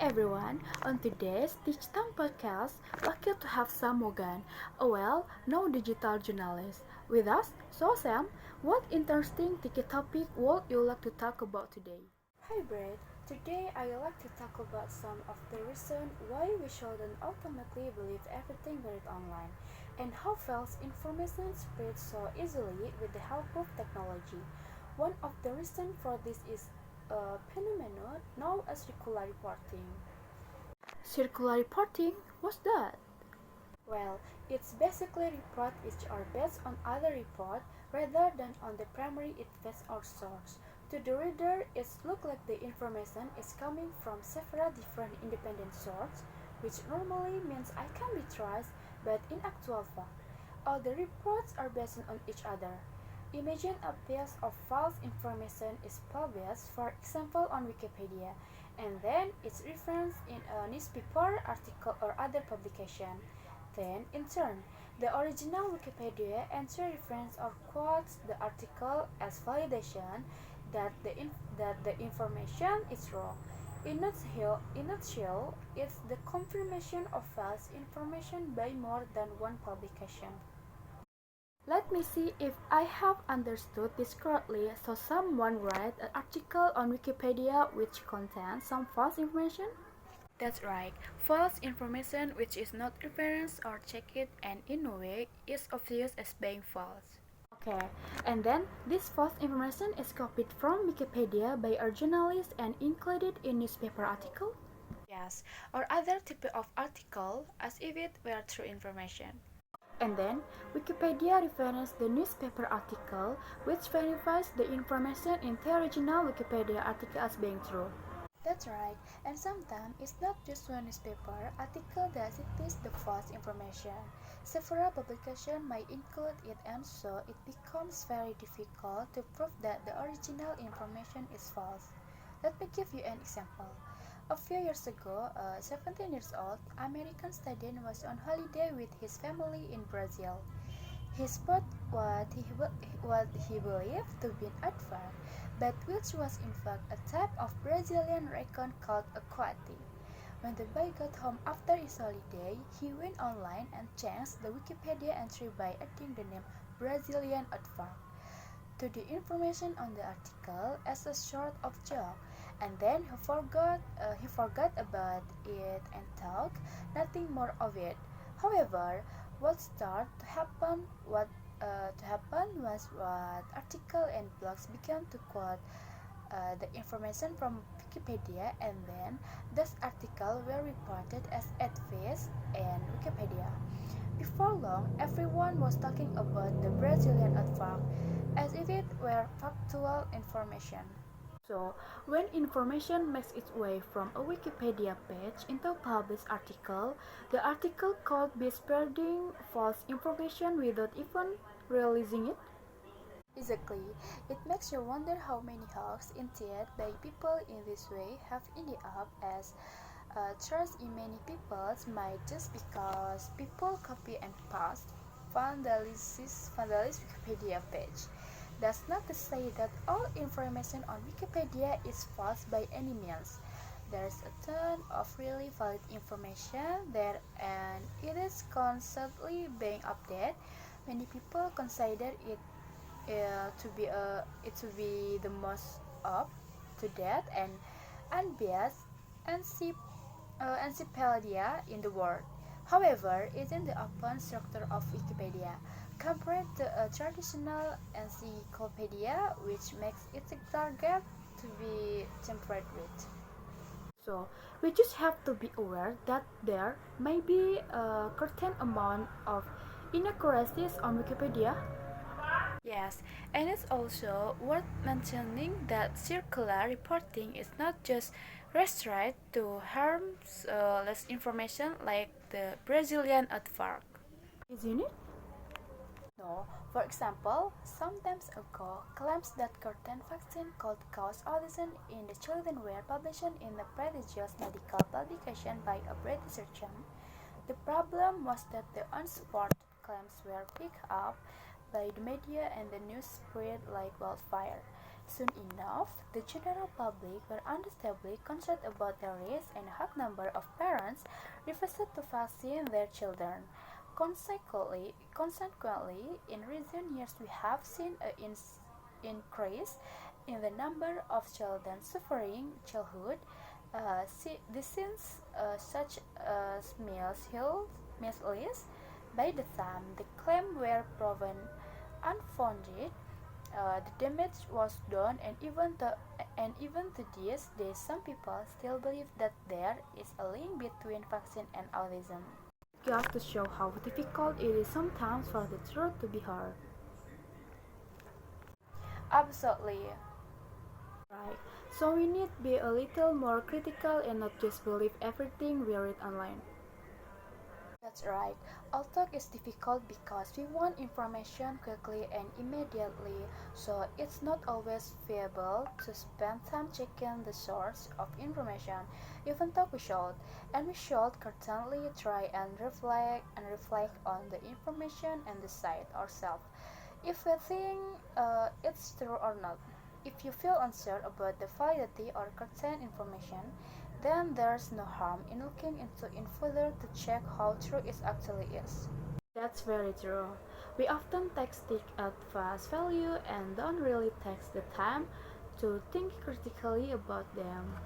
everyone, on today's Teach Time podcast, lucky to have Sam Morgan, a well-known digital journalist. With us, so Sam, what interesting ticket topic would you like to talk about today? Hi Brett, today I would like to talk about some of the reasons why we shouldn't ultimately believe everything we read online, and how false information spreads so easily with the help of technology. One of the reasons for this is a phenomenon known as circular reporting. Circular reporting? What's that? Well, it's basically reports which are based on other report rather than on the primary invest or source. To the reader, it looks like the information is coming from several different independent sources, which normally means I can be trusted, but in actual fact, all the reports are based on each other. Imagine a piece of false information is published, for example, on Wikipedia, and then it's referenced in a newspaper article or other publication. Then, in turn, the original Wikipedia entry reference or quotes the article as validation that the information is wrong. In nutshell, it's the confirmation of false information by more than one publication. Let me see if I have understood this correctly. So someone write an article on Wikipedia which contains some false information? That's right. False information which is not referenced or checked and in no way is obvious as being false. Okay, and then this false information is copied from Wikipedia by a journalist and included in newspaper article? Yes, or other type of article as if it were true information. And then, Wikipedia references the newspaper article, which verifies the information in the original Wikipedia article as being true. That's right, and sometimes it's not just one newspaper article that cites the false information. Several publications might include it, and so it becomes very difficult to prove that the original information is false. Let me give you an example. A few years ago, a 17 years old American student was on holiday with his family in Brazil. He spotted what he believed to be an advert, but which was in fact a type of Brazilian raccoon called a coati. When the boy got home after his holiday, he went online and changed the Wikipedia entry by adding the name Brazilian advert to the information on the article as a sort of joke, and then he forgot about it and thought nothing more of it. However, what started to happen was what article and blogs began to quote the information from Wikipedia, and then those articles were reported as advice in Wikipedia. Before long, everyone was talking about the Brazilian earthquake as if it were factual information. So, when information makes its way from a Wikipedia page into a published article, the article could be spreading false information without even realizing it. Exactly. It makes you wonder how many hoaxes initiated by people in this way have ended up as trust in many people's mind just because people copy and paste vandalist Wikipedia page. That's not to say that all information on Wikipedia is false by any means. There's a ton of really valid information there, and it is constantly being updated. Many people consider it to be the most up to date and unbiased encyclopedia in the world. However, it is the open structure of Wikipedia compared to a traditional encyclopedia, which makes it target to be tampered with. So, we just have to be aware that there may be a certain amount of inaccuracies on Wikipedia. Yes, and it's also worth mentioning that circular reporting is not just restricted to harmless information like the Brazilian earthquake. Isn't it? No. For example, some time ago, claims that certain vaccine could cause autism in the children were published in a prestigious medical publication by a British surgeon. The problem was that the unsupported claims were picked up by the media and the news spread like wildfire. soon enough, the general public were understandably concerned about the risk, and a high number of parents refused to vaccinate their children. Consequently, in recent years we have seen an increase in the number of children suffering childhood diseases such as measles. By the time the claims were proven unfounded, the damage was done, and even to this day, some people still believe that there is a link between vaccine and autism. Just to show how difficult it is sometimes for the truth to be heard. Absolutely. Right. So we need to be a little more critical and not just believe everything we read online. That's right. Although it's difficult because we want information quickly and immediately, so it's not always viable to spend time checking the source of information, even though we should. And we should constantly try and reflect on the information and decide ourselves if we think it's true or not. If you feel unsure about the validity or content information, then there's no harm in looking into it further to check how true it actually is. That's very true. We often take stick at face value and don't really take the time to think critically about them.